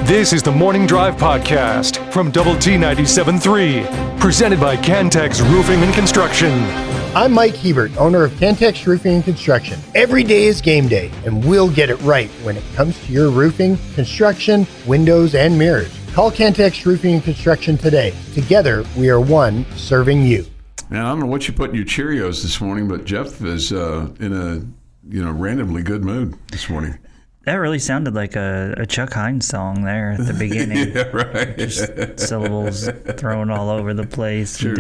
This is the Morning Drive Podcast from Double T 97.3, presented by Cantex Roofing and Construction. I'm Mike Hebert, owner of Cantex Roofing and Construction. Every day is game day, and we'll get it right when it comes to your roofing, construction, windows, and mirrors. Call Cantex Roofing and Construction today. Together, we are one serving you. Man, I don't know what you put in your Cheerios this morning, but Jeff is in a randomly good mood this morning. That really sounded like a Chuck Heinz song there at the beginning. Yeah, right. Just syllables thrown all over the place. Sure.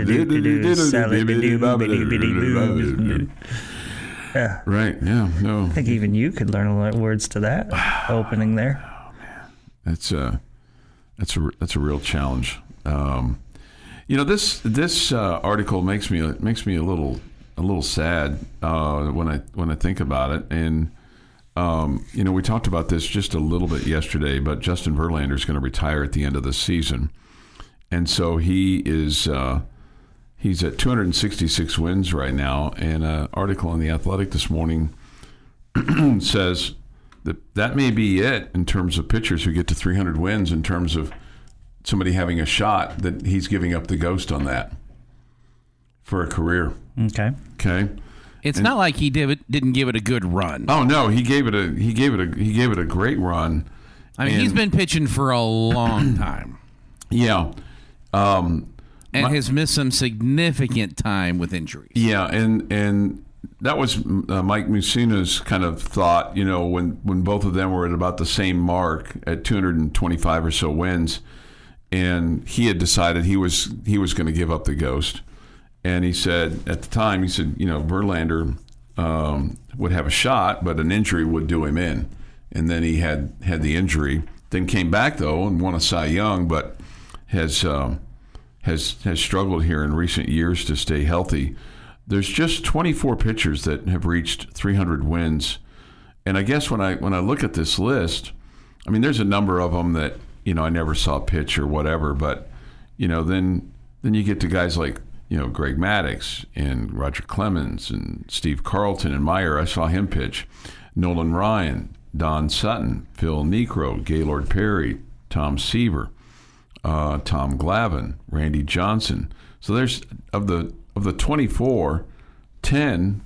Yeah. Right. Yeah. No. I think even you could learn a lot of words to that opening there. Oh man, that's a real challenge. This article makes me a little sad when I think about it. And we talked about this just a little bit yesterday, but Justin Verlander is going to retire at the end of the season, and so he is he's at 266 wins right now. And an article in The Athletic this morning says that may be it in terms of pitchers who get to 300 wins. In terms of somebody having a shot, that he's giving up the ghost on that for a career. Okay. It's not like he didn't give it a good run. Oh no, he gave it a great run. I mean, he's been pitching for a long time. Yeah. And has missed some significant time with injuries. Yeah, and that was Mike Mussina's kind of thought, when both of them were at about the same mark at 225 or so wins, and he had decided he was going to give up the ghost. And he said, at the time, Verlander would have a shot, but an injury would do him in. And then he had the injury, then came back though and won a Cy Young, but has struggled here in recent years to stay healthy. There's just 24 pitchers that have reached 300 wins, and I guess when I look at this list, I mean, there's a number of them that I never saw pitch or whatever, but then you get to guys like Greg Maddux and Roger Clemens and Steve Carlton and Meyer. I saw him pitch. Nolan Ryan, Don Sutton, Phil Niekro, Gaylord Perry, Tom Seaver, Tom Glavine, Randy Johnson. So there's of the 24, 10,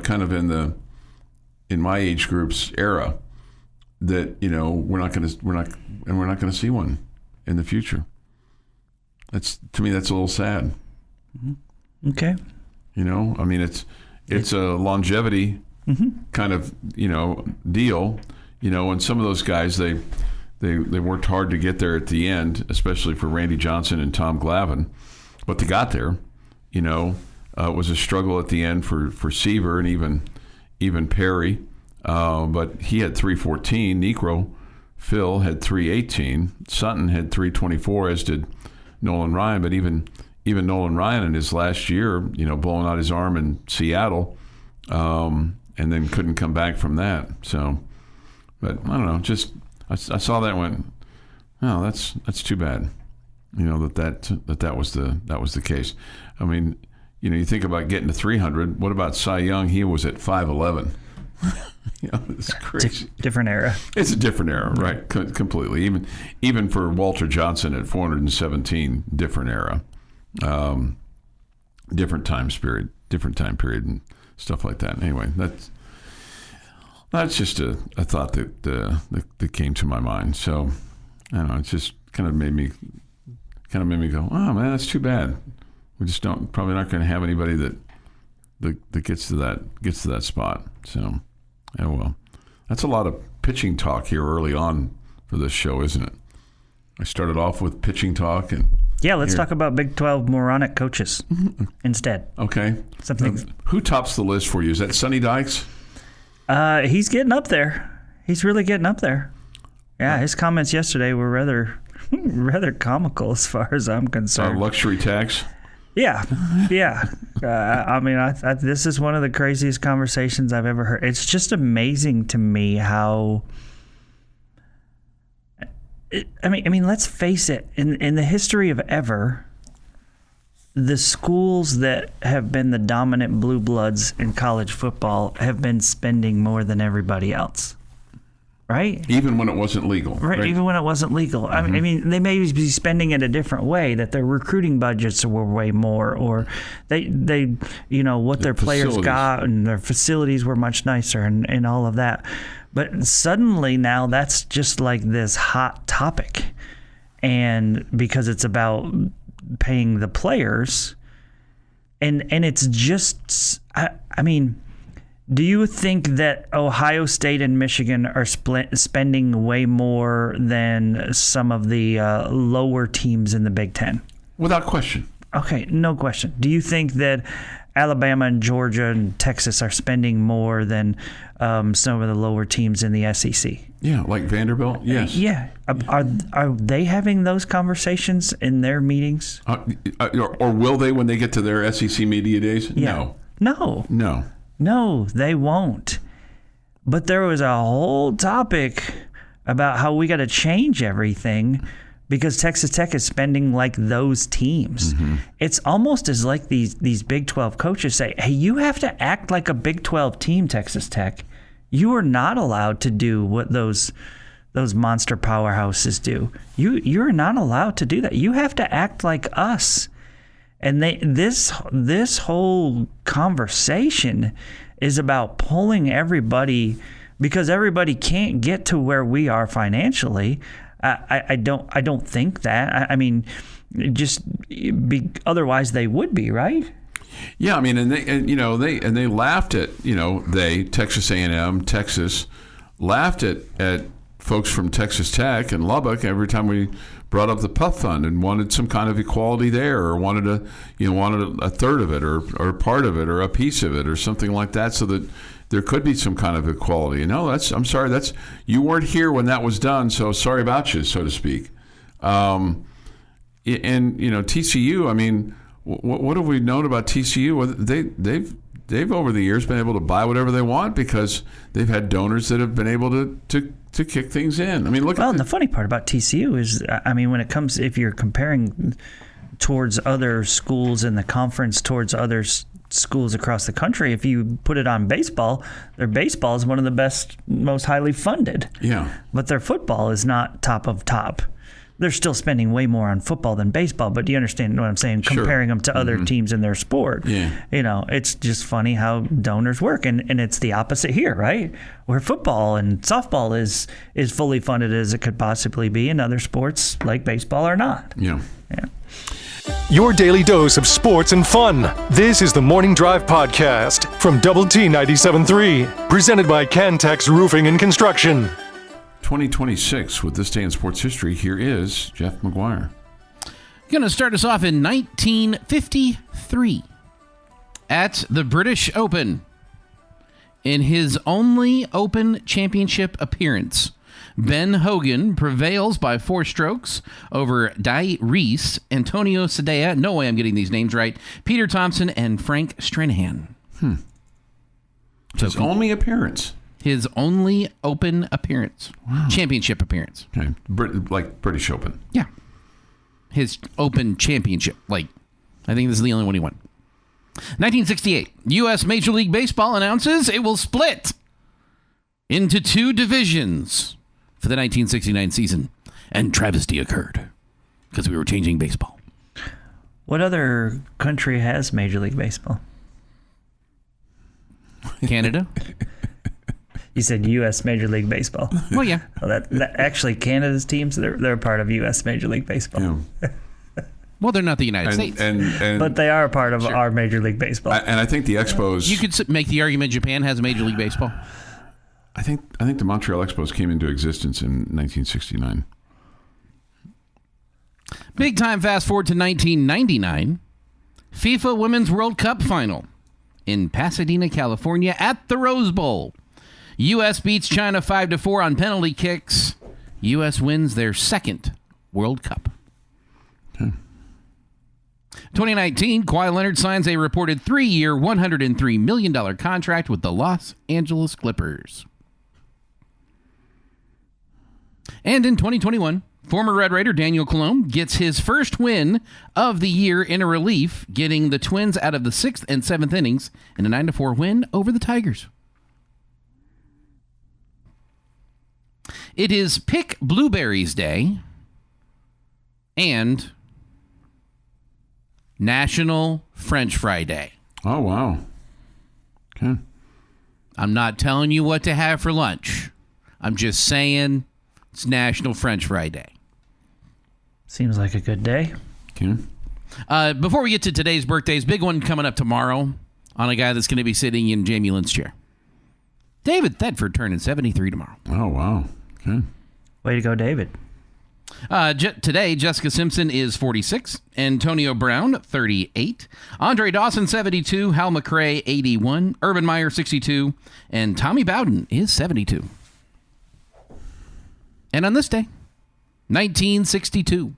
kind of in my age group's era that we're not going to see one in the future. To me that's a little sad. Okay. I mean, it's a longevity kind of deal. And some of those guys they worked hard to get there at the end, especially for Randy Johnson and Tom Glavine, but they got there. It was a struggle at the end for Seaver and even Perry, but he had 314. Niekro, Phil had 318. Sutton had 324, as did Nolan Ryan. But even Nolan Ryan in his last year, blowing out his arm in Seattle, and then couldn't come back from that. So, but I don't know. Just I saw that and went, oh, that's too bad. That was the case. I mean, you think about getting to 300. What about Cy Young? He was at 5'11". It's crazy. Different era. It's a different era, right? Completely. Even for Walter Johnson at 417, different era. Different time period and stuff like that. Anyway, that's just a thought that came to my mind. So I don't know, it just kind of made me go, oh man, that's too bad. We just probably not going to have anybody that gets to that spot. So well, that's a lot of pitching talk here early on for this show, isn't it? I started off with pitching talk and. Yeah, let's talk about Big 12 moronic coaches instead. Okay. Who tops the list for you? Is that Sonny Dykes? He's getting up there. He's really getting up there. Yeah, his comments yesterday were rather comical as far as I'm concerned. Luxury tax? Yeah. I mean, this is one of the craziest conversations I've ever heard. It's just amazing to me how... I mean, let's face it. In the history of ever, the schools that have been the dominant blue bloods in college football have been spending more than everybody else, right? Even when it wasn't legal. Right, even when it wasn't legal. I mean, they may be spending it a different way, that their recruiting budgets were way more, or they what their players got and their facilities were much nicer and all of that. But suddenly now that's just like this hot topic. And because it's about paying the players, and it's just, I mean, do you think that Ohio State and Michigan are spending way more than some of the lower teams in the Big Ten? Without question. Okay, no question. Do you think that Alabama and Georgia and Texas are spending more than some of the lower teams in the SEC? Yeah, like Vanderbilt? Yes. Yeah. Are they having those conversations in their meetings? Or will they when they get to their SEC media days? Yeah. No. No, they won't. But there was a whole topic about how we got to change everything because Texas Tech is spending like those teams. Mm-hmm. It's almost as like these Big 12 coaches say, hey, you have to act like a Big 12 team, Texas Tech. You are not allowed to do what those monster powerhouses do. You're not allowed to do that. You have to act like us. And this whole conversation is about pulling everybody because everybody can't get to where we are financially. I don't think that. I mean, otherwise they would be, right? Yeah, I mean, they laughed at Texas A&M, Texas laughed at folks from Texas Tech and Lubbock every time we brought up the Puff Fund and wanted some kind of equality there, or wanted a third of it, or part of it, or a piece of it, or something like that, so that there could be some kind of equality. I'm sorry, you weren't here when that was done, so sorry about you, so to speak. And TCU, I mean, what have we known about TCU? Well, they've over the years been able to buy whatever they want because they've had donors that have been able to kick things in. I mean, and the funny part about TCU is, I mean, when it comes, if you're comparing towards other schools in the conference, towards other schools across the country, if you put it on baseball, their baseball is one of the best, most highly funded. Yeah. But their football is not top of top. They're still spending way more on football than baseball, but do you understand what I'm saying? Sure. Comparing them to other teams in their sport. Yeah. It's just funny how donors work. And it's the opposite here, right? Where football and softball is fully funded as it could possibly be, and other sports like baseball are not. Yeah. Your daily dose of sports and fun. This is the Morning Drive Podcast from Double T 97.3, presented by Cantex Roofing and Construction. 2026 with This Day in Sports History. Here is Jeff McGuire. Going to start us off in 1953 at the British Open. In his only Open Championship appearance, Ben Hogan prevails by 4 strokes over Dai Reese, Antonio Sedea, no way I'm getting these names right, Peter Thompson, and Frank Stranahan. His only appearance. His only Open appearance. Wow. Championship appearance. Okay. Like British Open. Yeah. His Open Championship. I think this is the only one he won. 1968. U.S. Major League Baseball announces it will split into 2 divisions for the 1969 season. And travesty occurred because we were changing baseball. What other country has Major League Baseball? Canada? You said U.S. Major League Baseball. Well, yeah. Well, that actually, Canada's teams, they're part of U.S. Major League Baseball. Yeah. Well, they're not the United States. But they are a part of our Major League Baseball. And I think the Expos... You could make the argument Japan has Major League Baseball. I think the Montreal Expos came into existence in 1969. Big time fast forward to 1999. FIFA Women's World Cup final in Pasadena, California at the Rose Bowl. U.S. beats China 5-4 on penalty kicks. U.S. wins their second World Cup. 2019, Kawhi Leonard signs a reported 3-year, $103 million contract with the Los Angeles Clippers. And in 2021, former Red Raider Daniel Colon gets his first win of the year in a relief, getting the Twins out of the 6th and 7th innings in a 9-4 win over the Tigers. It is Pick Blueberries Day and National French Fry Day. Oh, wow. Okay. I'm not telling you what to have for lunch. I'm just saying it's National French Fry Day. Seems like a good day. Okay. Before we get to today's birthdays, big one coming up tomorrow on a guy that's going to be sitting in Jamie Lent's chair. David Thedford turning 73 tomorrow. Oh, wow. Okay. Way to go, David. Today, Jessica Simpson is 46, Antonio Brown, 38, Andre Dawson, 72, Hal McRae, 81, Urban Meyer, 62, and Tommy Bowden is 72. And on this day, 1962,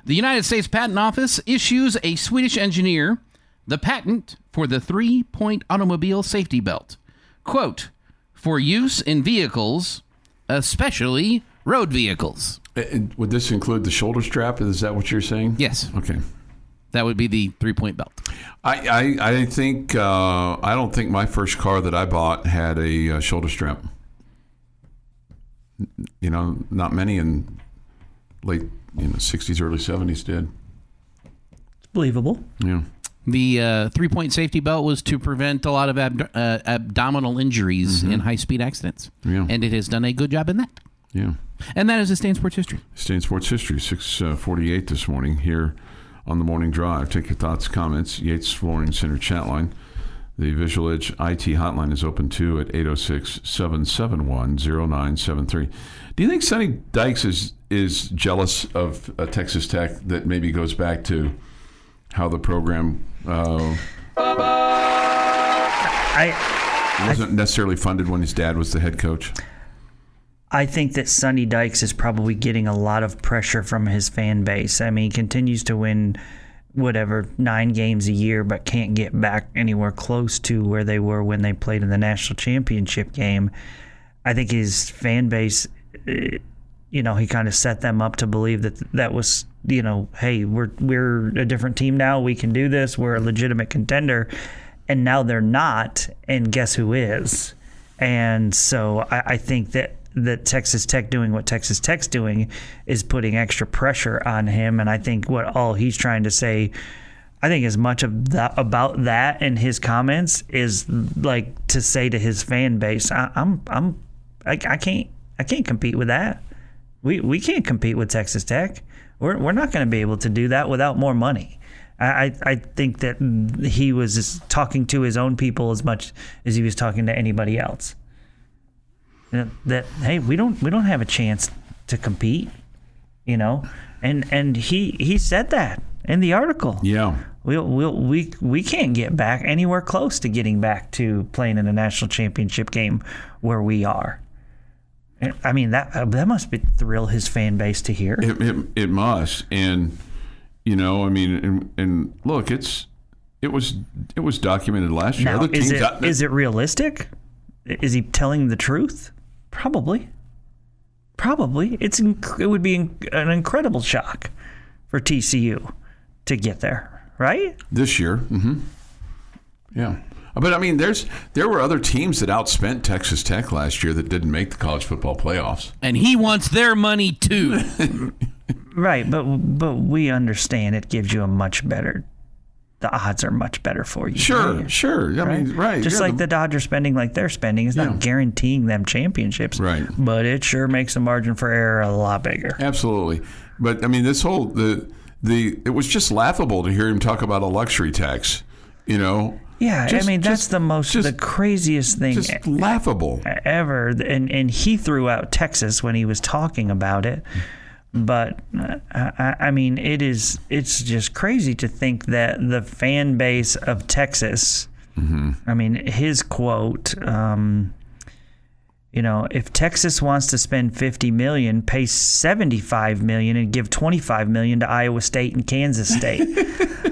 the United States Patent Office issues a Swedish engineer the patent for the 3-point automobile safety belt. Quote, for use in vehicles, especially road vehicles. Would this include the shoulder strap? Is that what you're saying? Yes. Okay. That would be the 3-point belt. I think I don't think my first car that I bought had a shoulder strap. You know, not many in late 60s, early 70s did. It's believable. Yeah. The 3-point safety belt was to prevent a lot of abdominal injuries in high-speed accidents. Yeah. And it has done a good job in that. Yeah. And that is a Stay in Sports History. Stay in Sports History, 6:48 this morning here on the Morning Drive. Take your thoughts, comments. Yates Flooring Center chat line. The Visual Edge IT hotline is open too at 806-771-0973. Do you think Sonny Dykes is jealous of Texas Tech, that maybe goes back to how the program wasn't necessarily funded when his dad was the head coach? I think that Sonny Dykes is probably getting a lot of pressure from his fan base. I mean, he continues to win 9 games a year, but can't get back anywhere close to where they were when they played in the national championship game. I think his fan base, he kind of set them up to believe that was, hey, we're a different team now. We can do this. We're a legitimate contender. And now they're not. And guess who is? And so I think that Texas Tech doing what Texas Tech's doing is putting extra pressure on him. And I think what all he's trying to say, I think as much of that about that in his comments is like to say to his fan base, I can't compete with that. We can't compete with Texas Tech. We're not going to be able to do that without more money. I think that he was just talking to his own people as much as he was talking to anybody else. That hey, we don't have a chance to compete, and he said that in the article. Yeah, we can't get back anywhere close to getting back to playing in a national championship game where we are. I mean that must thrill his fan base to hear. It must, and and look, it was documented last year. Now, is it realistic? Is he telling the truth? Probably. It would be an incredible shock for TCU to get there, right? This year. Mm-hmm. Yeah. But, I mean, there were other teams that outspent Texas Tech last year that didn't make the college football playoffs. And he wants their money, too. Right, but we understand it gives you the odds are much better for you. Sure. Right? I mean, right. Just like the Dodgers spending like they're spending is not guaranteeing them championships. Right. But it sure makes the margin for error a lot bigger. Absolutely. But, I mean, this whole, it was just laughable to hear him talk about a luxury tax, Yeah, that's the craziest thing. Just laughable. Ever. And he threw out Texas when he was talking about it. But I mean, it's just crazy to think that the fan base of Texas. Mm-hmm. I mean, his quote. If Texas wants to spend $50 million, pay $75 million and give $25 million to Iowa State and Kansas State.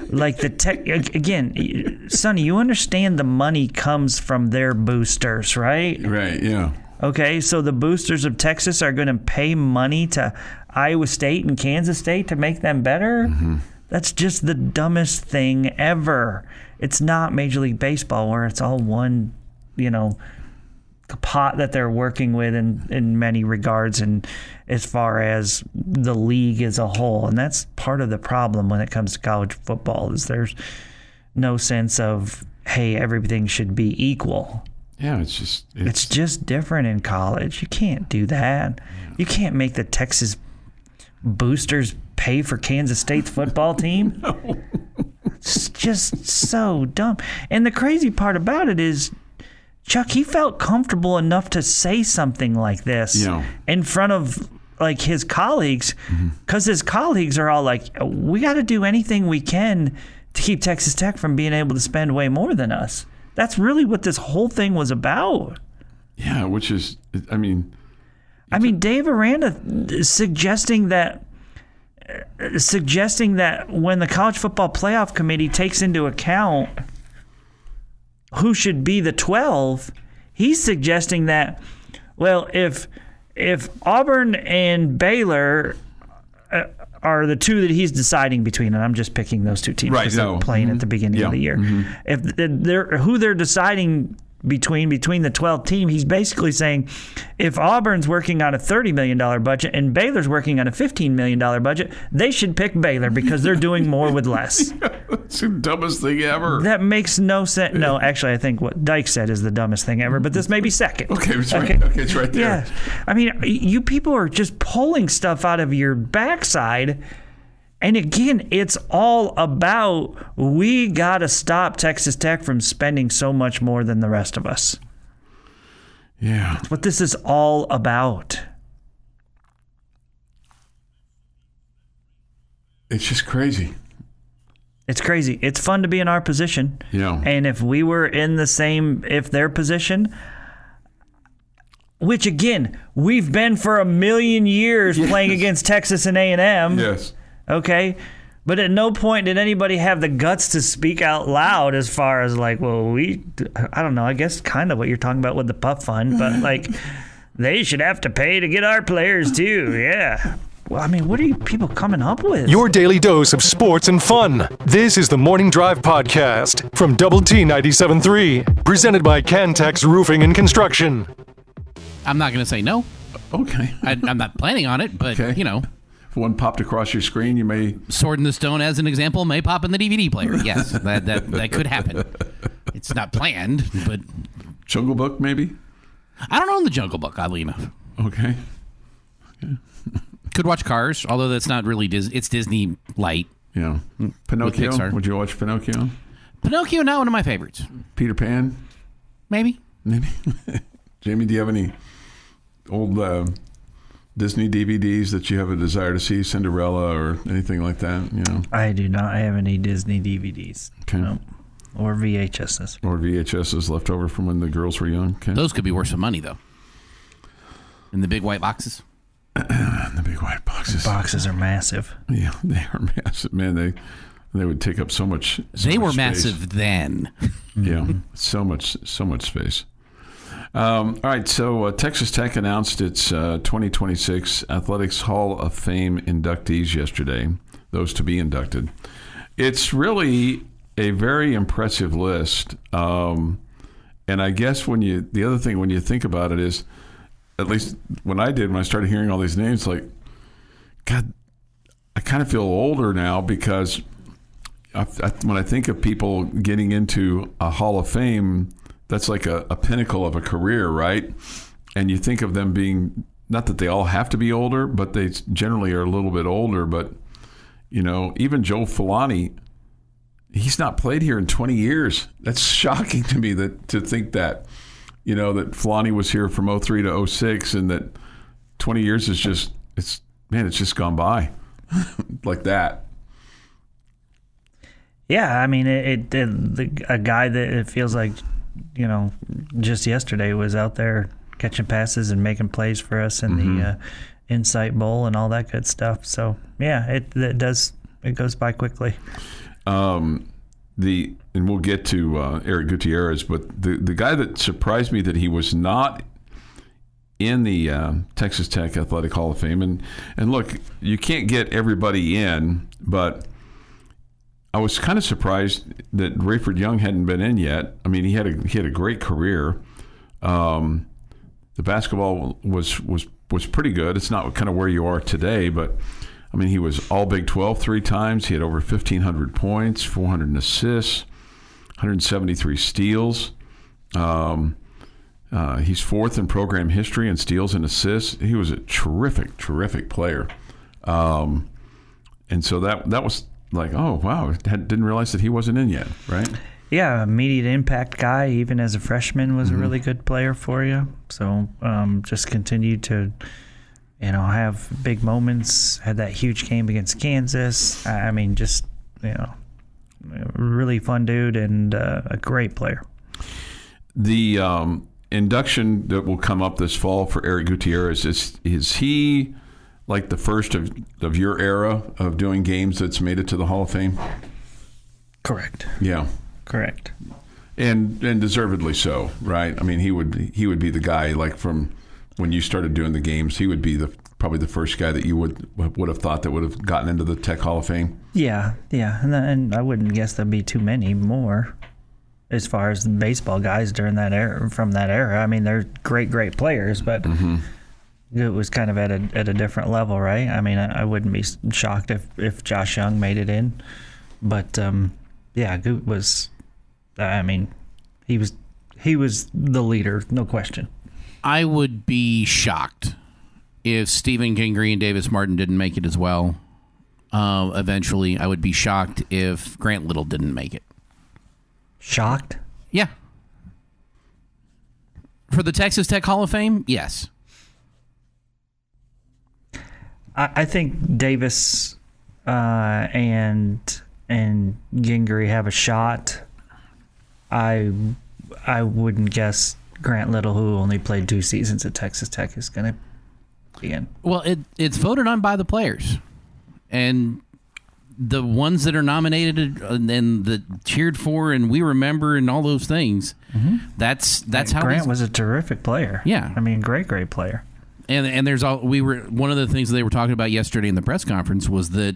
Like again, Sonny, you understand the money comes from their boosters, right? Right. Yeah. Okay, so the boosters of Texas are going to pay money to Iowa State and Kansas State to make them better? Mm-hmm. That's just the dumbest thing ever. It's not Major League Baseball where it's all one, pot that they're working with in many regards, and as far as the league as a whole. And that's part of the problem when it comes to college football, is there's no sense of, hey, everything should be equal. Yeah, it's just different in college. You can't do that. You can't make the Texas boosters pay for Kansas State's football team. No. It's just so dumb. And the crazy part about it is, Chuck, he felt comfortable enough to say something like this in front of like his colleagues, because his colleagues are all like, we got to do anything we can to keep Texas Tech from being able to spend way more than us. That's really what this whole thing was about. Yeah, which is, I mean, Dave Aranda suggesting that when the College Football Playoff Committee takes into account who should be the 12, he's suggesting that, well, if Auburn and Baylor are the two that he's deciding between, and I'm just picking those two teams because they're playing at the beginning of the year. If they're deciding between the 12 team, he's basically saying if Auburn's working on a $30 million budget and Baylor's working on a $15 million budget, they should pick Baylor because they're doing more with less. That's the dumbest thing ever. That makes no sense. No, actually, I think what Dyke said is the dumbest thing ever, but this may be second. Okay, it's right. Okay, it's right there. Yeah. I mean, you people are just pulling stuff out of your backside. And again, it's all about, we got to stop Texas Tech from spending so much more than the rest of us. Yeah. That's what this is all about. It's just crazy. It's crazy. It's fun to be in our position. Yeah. And if we were in their position, which again, we've been for 1,000,000 years playing against Texas and A&M. Yes. Okay, but at no point did anybody have the guts to speak out loud as far as like, well, I don't know, I guess kind of what you're talking about with the Puff Fund, but like, they should have to pay to get our players too, yeah. Well, I mean, what are you people coming up with? Your daily dose of sports and fun. This is the Morning Drive Podcast from Double T 97.3, presented by Cantex Roofing and Construction. I'm not going to say no. Okay. I'm not planning on it, but, If one popped across your screen, you may... Sword in the Stone, as an example, may pop in the DVD player. Yes, that could happen. It's not planned, but... Jungle Book, maybe? I don't own the Jungle Book, oddly enough. Okay. Could watch Cars, although that's not really Disney. It's Disney light. Yeah. Pinocchio? Pixar. Would you watch Pinocchio? Pinocchio, not one of my favorites. Peter Pan? Maybe. Jamie, do you have any old... Disney DVDs that you have a desire to see, Cinderella or anything like that? I do not have any Disney DVDs. Okay. No. Or VHSs. Or VHSs left over from when the girls were young. Okay. Those could be worth some money, though. In the big white boxes. The big white boxes. The boxes are massive. Yeah, they are massive. Man, they would take up so much They were space. massive then. Yeah, so much space. All right, so Texas Tech announced its 2026 Athletics Hall of Fame inductees yesterday, those to be inducted. It's really a very impressive list. And I guess the other thing when you think about it is, at least when I started hearing all these names, like, God, I kind of feel older now because when I think of people getting into a Hall of Fame, that's like a pinnacle of a career, right? And you think of them being, not that they all have to be older, but they generally are a little bit older. But, even Joe Filani, he's not played here in 20 years. That's shocking to me to think that, that Filani was here from 2003 to 2006 and that 20 years is just, it's just gone by like that. Yeah, I mean, a guy that it feels like, just yesterday was out there catching passes and making plays for us in the Insight Bowl and all that good stuff. So, yeah, it goes by quickly. And we'll get to Eric Gutierrez, but the guy that surprised me that he was not in the Texas Tech Athletic Hall of Fame, and look, you can't get everybody in, but I was kind of surprised that Rayford Young hadn't been in yet. I mean, he had a great career. the basketball was pretty good. It's not kind of where you are today, but I mean, he was all Big 12 3 times. He had over 1,500 points, 400 assists, 173 steals. He's fourth in program history in steals and assists. He was a terrific player. And so that was like, oh, wow, didn't realize that he wasn't in yet, right? Yeah, immediate impact guy, even as a freshman, was a really good player for you. So just continued to, have big moments. Had that huge game against Kansas. I mean, just, really fun dude and a great player. The induction that will come up this fall for Eric Gutierrez, is he like the first of your era of doing games that's made it to the Hall of Fame? Correct. Yeah. Correct. And deservedly so, right? I mean, he would be the guy, like, from when you started doing the games, he would be probably the first guy that you would have thought that would have gotten into the Tech Hall of Fame. Yeah. And I wouldn't guess there'd be too many more as far as the baseball guys during that era, from that era. I mean, they're great Mm-hmm. players, but it was kind of at a different level, right? I mean, I wouldn't be shocked if Josh Young made it in, but Goot was, I mean, he was the leader, no question. I would be shocked if Stephen Gingrey and Davis Martin didn't make it as well. Eventually, I would be shocked if Grant Little didn't make it. Shocked? Yeah. For the Texas Tech Hall of Fame, yes. I think Davis and Gingrey have a shot. I wouldn't guess Grant Little, who only played 2 seasons at Texas Tech, is going to be in. Well, it's voted on by the players. And the ones that are nominated and the cheered for and we remember and all those things, that's how Grant was a terrific player. Yeah. I mean, great player. And there's one of the things that they were talking about yesterday in the press conference was that,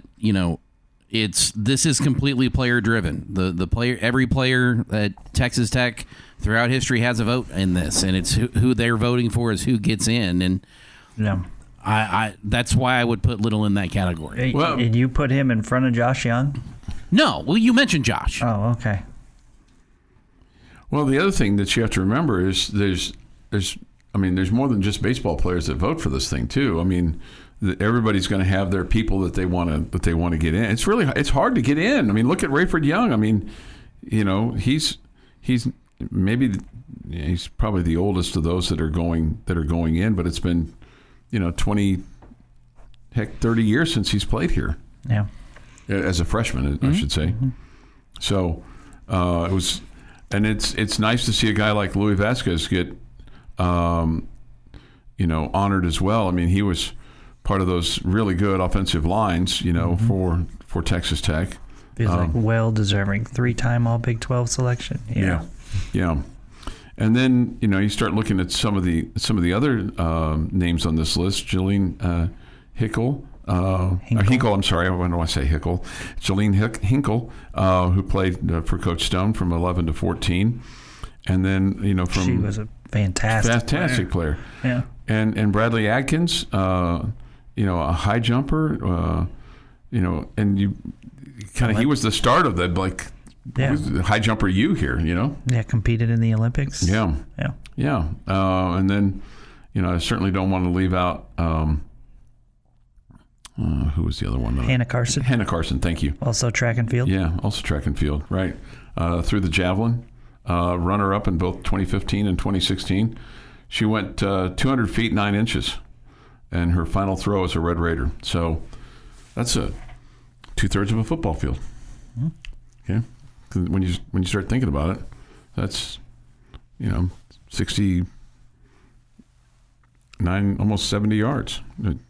this is completely player driven. The player, every player at Texas Tech throughout history has a vote in this, and it's who they're voting for is who gets in. And yeah, I that's why I would put Little in that category. Well, did you put him in front of Josh Young? No, well, you mentioned Josh. Oh, okay. Well, the other thing that you have to remember is there's more than just baseball players that vote for this thing too. I mean, everybody's going to have their people that they want to get in. It's hard to get in. I mean, look at Rayford Young. I mean, he's probably the oldest of those that are going in, but it's been 30 years since he's played here. Yeah, as a freshman, I should say. Mm-hmm. So it was, and it's nice to see a guy like Louis Vasquez get honored as well. I mean, he was part of those really good offensive lines, for Texas Tech. Feels like well-deserving 3-time All Big 12 selection. Yeah. And then you start looking at some of the other names on this list. Jillian Hinkle. Hinkle. I'm sorry. I don't want to say Hickle. Jillian Hinkle, who played for Coach Stone from 11 to 14, and then she was a fantastic player. Yeah. And Bradley Adkins, a high jumper, and you kind of he was the start of that, like, high jumper here, Yeah, competed in the Olympics. Yeah. And then, I certainly don't want to leave out who was the other one? Hannah Carson. Hannah Carson, thank you. Also track and field. Yeah, also track and field, right. Through the javelin, runner-up in both 2015 and 2016. She went 200 feet 9 inches, and her final throw is a Red Raider. So that's 2/3 of a football field. Okay, when you start thinking about it, that's 69, almost 70 yards.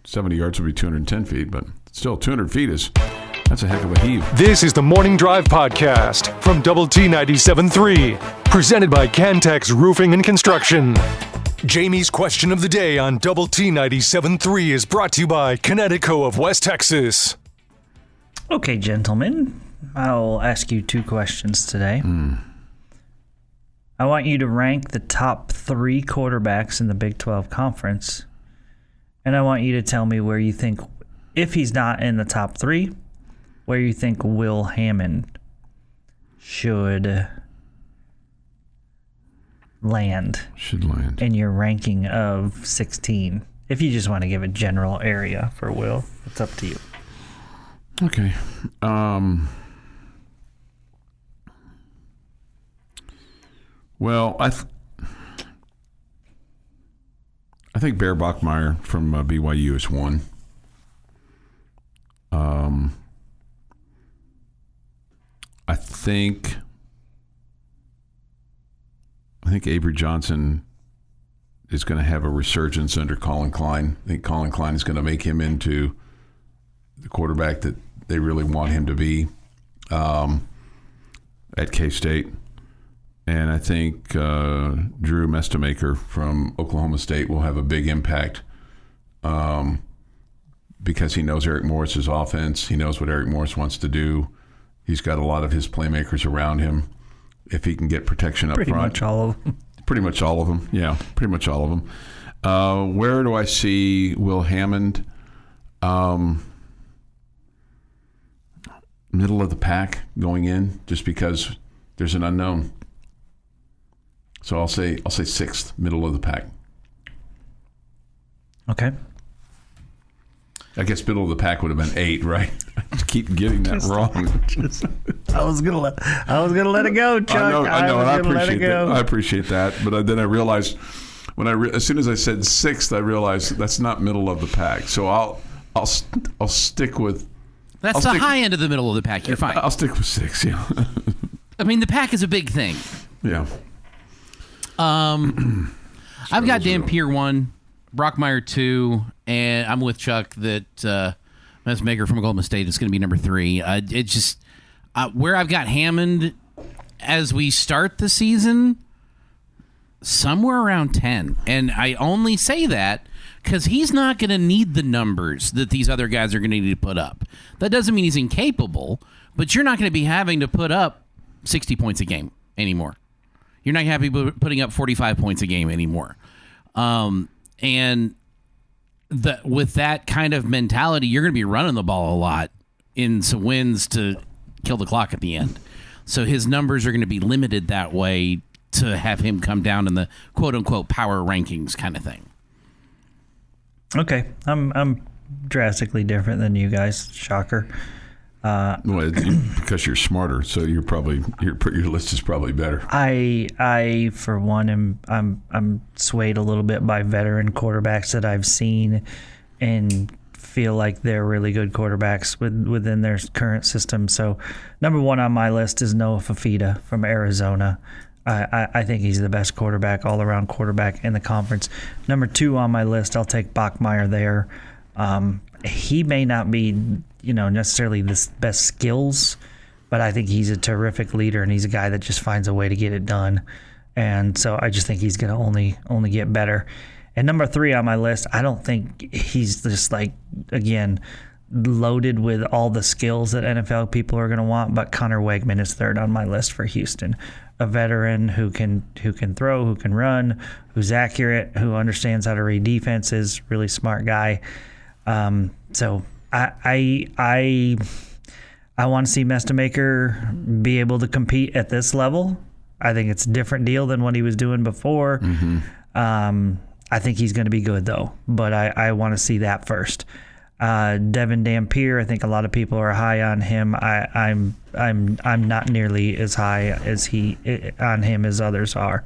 70 yards would be 210 feet, but still 200 feet that's a heck of a heave. This is the Morning Drive Podcast from Double T 97.3, presented by Cantex Roofing and Construction. Jamie's question of the day on Double T 97.3 is brought to you by Connecticut of West Texas. Okay, gentlemen, I'll ask you 2 questions today. I want you to rank the top 3 quarterbacks in the Big 12 Conference. And I want you to tell me where you think, if he's not in the top 3, where you think Will Hammond should land in your ranking of 16. If you just want to give a general area for Will, it's up to you. Okay. Well, I think Bear Bachmeier from BYU is 1. I think Avery Johnson is going to have a resurgence under Colin Klein. I think Colin Klein is going to make him into the quarterback that they really want him to be at K-State. And I think Drew Mestamaker from Oklahoma State will have a big impact because he knows Eric Morris's offense. He knows what Eric Morris wants to do. He's got a lot of his playmakers around him. If he can get protection up front. Pretty much all of them. Pretty much all of them. Yeah, pretty much all of them. Where do I see Will Hammond? Middle of the pack going in, just because there's an unknown. So I'll say 6th, middle of the pack. Okay. I guess middle of the pack would have been 8, right? I just keep getting that wrong. I was gonna let it go, Chuck. I know, and I appreciate that. I appreciate that, but then I realized as soon as I said 6th, I realized that's not middle of the pack. So I'll stick with. That's the high end of the middle of the pack. You're fine. I'll stick with 6. Yeah. I mean, the pack is a big thing. Yeah. I've got Dampier 1, Brockmeyer 2, and I'm with Chuck that Messmaker from Oklahoma State is going to be number 3. It just where I've got Hammond as we start the season, somewhere around 10. And I only say that because he's not going to need the numbers that these other guys are going to need to put up. That doesn't mean he's incapable, but you're not going to be having to put up 60 points a game anymore. You're not happy putting up 45 points a game anymore. And with that kind of mentality, you're going to be running the ball a lot in some wins to kill the clock at the end. So his numbers are going to be limited that way to have him come down in the quote-unquote power rankings kind of thing. Okay. I'm drastically different than you guys. Shocker. Well, because you're smarter, so you're probably your list is probably better. I for one I'm swayed a little bit by veteran quarterbacks that I've seen and feel like they're really good quarterbacks within their current system. So number 1 on my list is Noah Fafita from Arizona. I think he's the best quarterback, all-around quarterback in the conference. Number 2 on my list, I'll take Bachmeier there. He may not be, necessarily the best skills, but I think he's a terrific leader, and he's a guy that just finds a way to get it done. And so I just think he's going to only get better. And number 3 on my list, I don't think he's just loaded with all the skills that NFL people are going to want, but Connor Wegman is 3rd on my list for Houston. A veteran who can throw, who can run, who's accurate, who understands how to read defenses, really smart guy. So I want to see Mestamaker be able to compete at this level. I think it's a different deal than what he was doing before. Mm-hmm. I think he's going to be good though, but I want to see that first. Devin Dampier, I think a lot of people are high on him. I'm not nearly as high as on him as others are.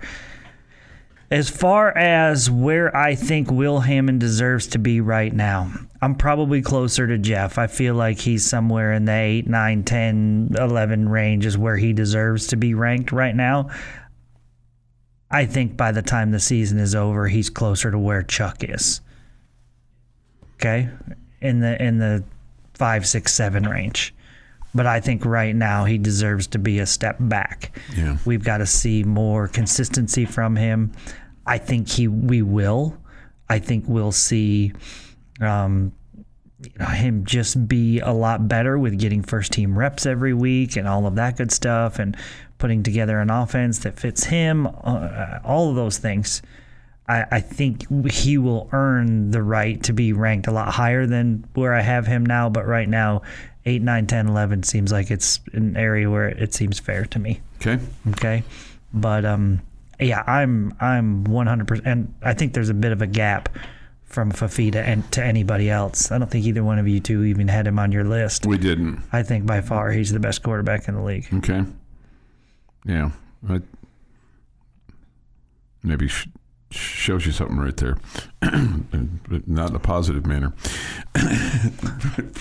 As far as where I think Will Hammond deserves to be right now, I'm probably closer to Jeff. I feel like he's somewhere in the 8, 9, 10, 11 range is where he deserves to be ranked right now. I think by the time the season is over, he's closer to where Chuck is. Okay? In the 5, 6, 7 range. But I think right now he deserves to be a step back. Yeah. We've got to see more consistency from him. I think we will. I think we'll see him just be a lot better with getting first team reps every week and all of that good stuff, and putting together an offense that fits him, all of those things. I think he will earn the right to be ranked a lot higher than where I have him now. But right now, 8, 9, 10, 11 seems like it's an area where it seems fair to me. Okay. But yeah, I'm 100%. And I think there's a bit of a gap from Fafita and to anybody else. I don't think either one of you two even had him on your list. We didn't. I think by far he's the best quarterback in the league. Okay. Yeah. Maybe shows you something right there, but not in a positive manner.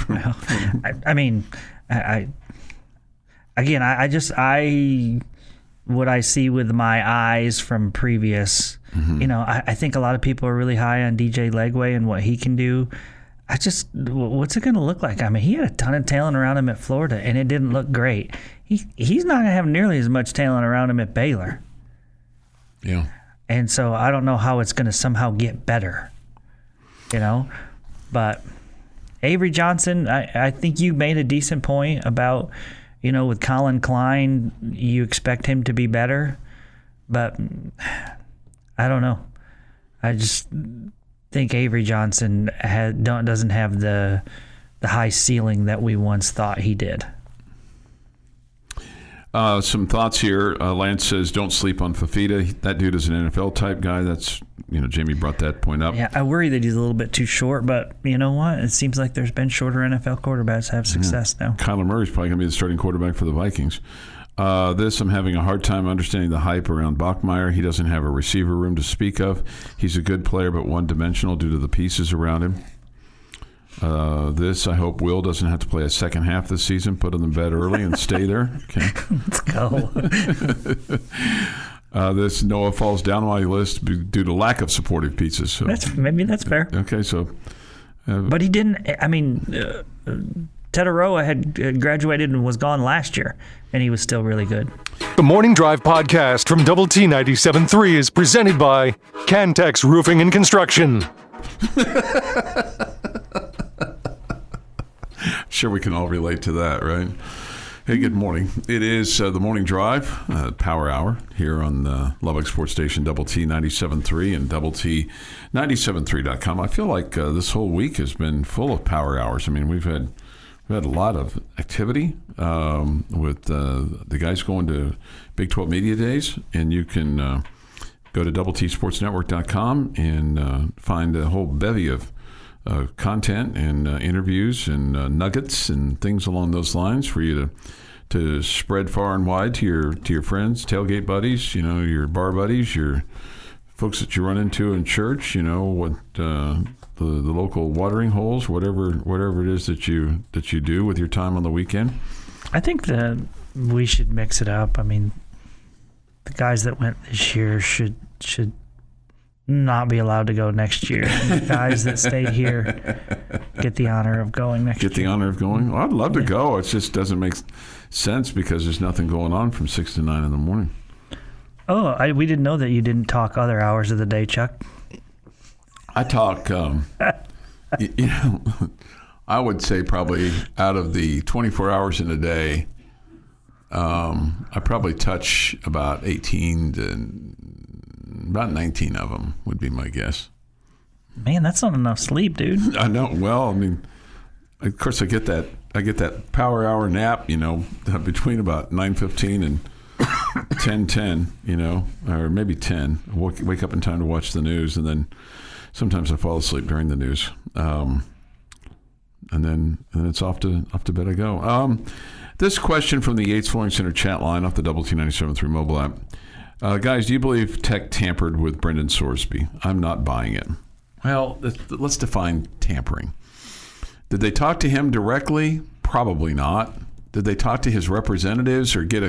Well, I mean, what I see with my eyes from previous, I think a lot of people are really high on DJ Legway and what he can do. What's it going to look like? I mean, he had a ton of talent around him at Florida, and it didn't look great. He's not going to have nearly as much talent around him at Baylor. Yeah. And so I don't know how it's going to somehow get better, But Avery Johnson, I think you made a decent point about, with Colin Klein, you expect him to be better. But I don't know. I just think Avery Johnson doesn't have the high ceiling that we once thought he did. Some thoughts here. Lance says, don't sleep on Fafita. That dude is an NFL type guy. That's, Jamie brought that point up. Yeah, I worry that he's a little bit too short, but you know what? It seems like there's been shorter NFL quarterbacks have success now. Kyler Murray's probably going to be the starting quarterback for the Vikings. I'm having a hard time understanding the hype around Bachmeier. He doesn't have a receiver room to speak of. He's a good player, but one-dimensional due to the pieces around him. I hope Will doesn't have to play a second half this season. Put him in bed early and stay there. Okay. Let's go. Noah falls down on my list due to lack of supportive pieces. So. That's fair. Okay, so. But he didn't. I mean, Tetaroa had graduated and was gone last year, and he was still really good. The Morning Drive podcast from Double T 97.3 is presented by Cantex Roofing and Construction. Sure, we can all relate to that, right? Hey, good morning. It is the Morning Drive, Power Hour, here on the Lubbock Sports Station, Double T 97.3 and Double T 97.3.com. I feel like this whole week has been full of Power Hours. I mean, we've had a lot of activity with the guys going to Big 12 Media Days, and you can go to doubletsportsnetwork.com and find a whole bevy of content and interviews and nuggets and things along those lines for you to spread far and wide to your friends, tailgate buddies, your bar buddies, your folks that you run into in church, what the local watering holes, whatever it is that you do with your time on the weekend. I think that we should mix it up. I mean, the guys that went this year should not be allowed to go next year. The guys that stayed here get the honor of going next year. Get the honor of going? Well, I'd love to go. It just doesn't make sense because there's nothing going on from 6 to 9 in the morning. Oh, we didn't know that you didn't talk other hours of the day, Chuck. I talk, I would say probably out of the 24 hours in a day, I probably touch about 19 of them would be my guess. Man, that's not enough sleep, dude. I know. Well, I mean, of course, I get that power hour nap, between about 9:15 and 10:10, or maybe 10. I wake up in time to watch the news, and then sometimes I fall asleep during the news, and then it's off to bed I go. This question from the Yates Flooring Center chat line off the Double T 97.3 mobile app. Guys, do you believe Tech tampered with Brendan Sorsby? I'm not buying it. Well, let's define tampering. Did they talk to him directly? Probably not. Did they talk to his representatives or get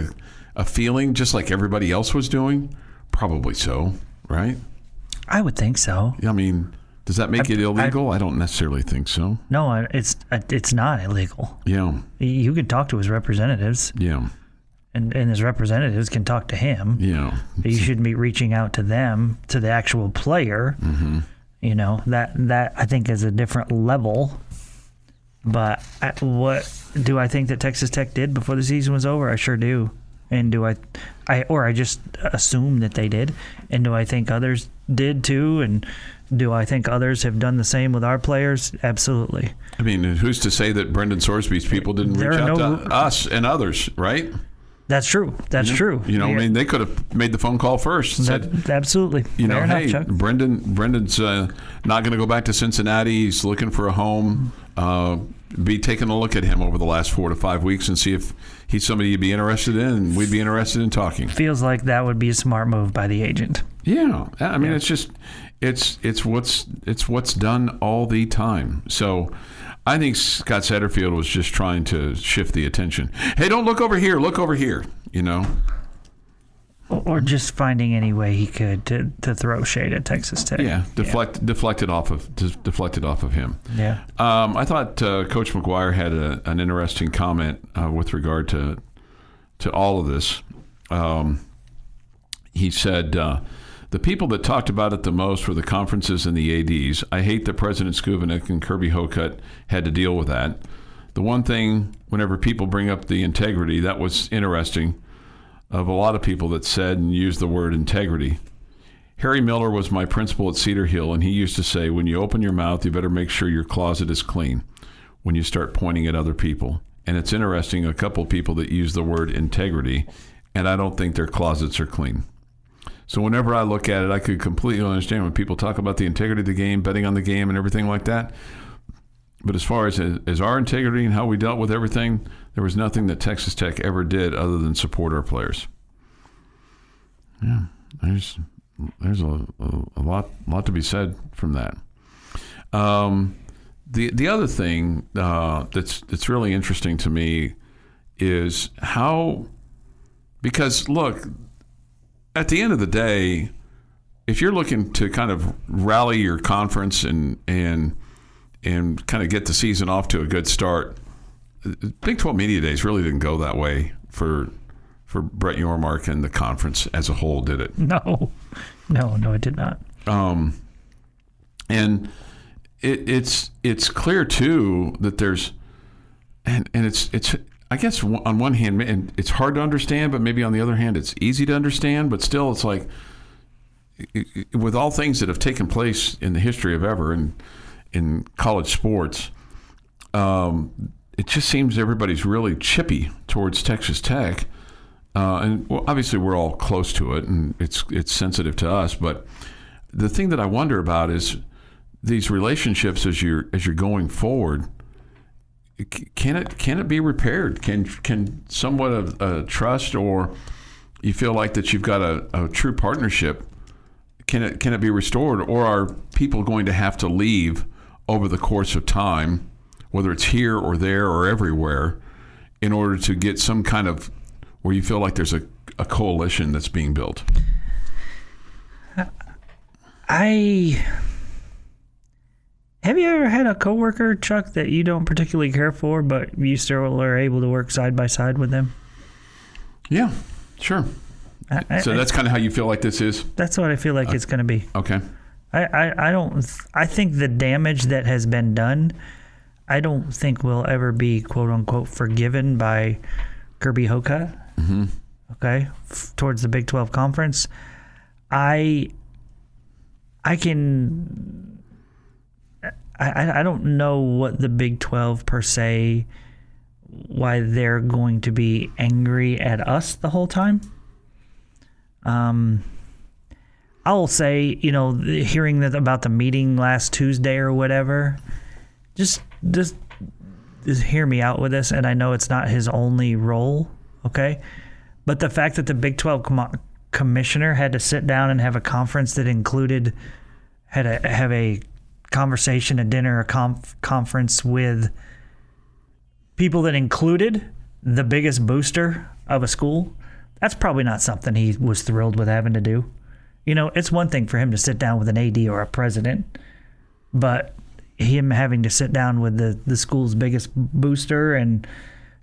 a feeling just like everybody else was doing? Probably so, right? I would think so. I mean, does that make it illegal? I don't necessarily think so. No, it's not illegal. Yeah. You can talk to his representatives. Yeah. And his representatives can talk to him. Yeah. But you shouldn't be reaching out to them, to the actual player. Mm-hmm. That I think is a different level. But what do I think that Texas Tech did before the season was over? I sure do. And do I just assume that they did. And do I think others did too? And do I think others have done the same with our players? Absolutely. I mean, who's to say that Brendan Sorsby's people didn't reach out to us and others, right? That's true. That's true. You know, I mean, they could have made the phone call first. Said, absolutely. You know, Fair enough, hey, Chuck. Brendan's not going to go back to Cincinnati. He's looking for a home. Be taking a look at him over the last 4 to 5 weeks and see if he's somebody you'd be interested in, and we'd be interested in talking. Feels like that would be a smart move by the agent. Yeah, I mean, it's just it's what's done all the time. So I think Scott Satterfield was just trying to shift the attention. Hey, don't look over here. Look over here. You know. Or just finding any way he could to throw shade at Texas Tech. Yeah, deflected off of him. Yeah. I thought Coach McGuire had an interesting comment with regard to all of this. He said, the people that talked about it the most were the conferences and the ADs. I hate that President Skubinik and Kirby Hocutt had to deal with that. The one thing, whenever people bring up the integrity, that was interesting, of a lot of people that said and used the word integrity. Harry Miller was my principal at Cedar Hill, and he used to say, when you open your mouth, you better make sure your closet is clean when you start pointing at other people. And it's interesting, a couple of people that use the word integrity, and I don't think their closets are clean. So whenever I look at it, I could completely understand when people talk about the integrity of the game, betting on the game, and everything like that. But as far as our integrity and how we dealt with everything, there was nothing that Texas Tech ever did other than support our players. Yeah, there's a lot to be said from that. The other thing that's really interesting to me is how, because look, at the end of the day, if you're looking to kind of rally your conference and kind of get the season off to a good start, Big 12 Media Days really didn't go that way for Brett Yormark and the conference as a whole, did it? No, it did not. And it's clear too that there's and it's I guess on one hand, and it's hard to understand, but maybe on the other hand, it's easy to understand. But still, it's like with all things that have taken place in the history of ever in college sports, it just seems everybody's really chippy towards Texas Tech. And well, obviously we're all close to it, and it's sensitive to us. But the thing that I wonder about is these relationships as you're going forward. Can it be repaired? Can somewhat of trust, or you feel like that you've got a true partnership? Can it be restored, or are people going to have to leave over the course of time, whether it's here or there or everywhere, in order to get some kind of where you feel like there's a coalition that's being built? Have you ever had a coworker, Chuck, that you don't particularly care for, but you still are able to work side by side with them? Yeah, sure. So that's kind of how you feel like this is? That's what I feel like it's going to be. Okay. I think the damage that has been done, I don't think will ever be, quote unquote, forgiven by Kirby Hocutt. Mm-hmm. Okay, towards the Big 12 Conference. I don't know what the Big 12 per se, why they're going to be angry at us the whole time. I'll say, hearing that about the meeting last Tuesday or whatever, just hear me out with this, and I know it's not his only role, okay? But the fact that the Big 12 commissioner had to sit down and have a conference that included, have a conversation, a dinner, a conference with people that included the biggest booster of a school, that's probably not something he was thrilled with having to do. It's one thing for him to sit down with an AD or a president, but him having to sit down with the school's biggest booster and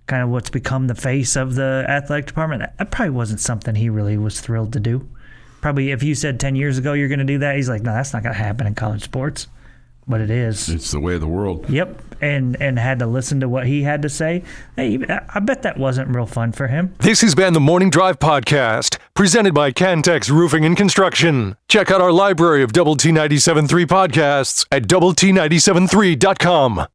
kind of what's become the face of the athletic department, that probably wasn't something he really was thrilled to do. Probably if you said 10 years ago you're going to do that, he's like, no, that's not going to happen in college sports. but it is. It's the way of the world. Yep, and had to listen to what he had to say. Hey, I bet that wasn't real fun for him. This has been the Morning Drive Podcast, presented by Cantex Roofing and Construction. Check out our library of Double T 97.3 podcasts at doublet973.com.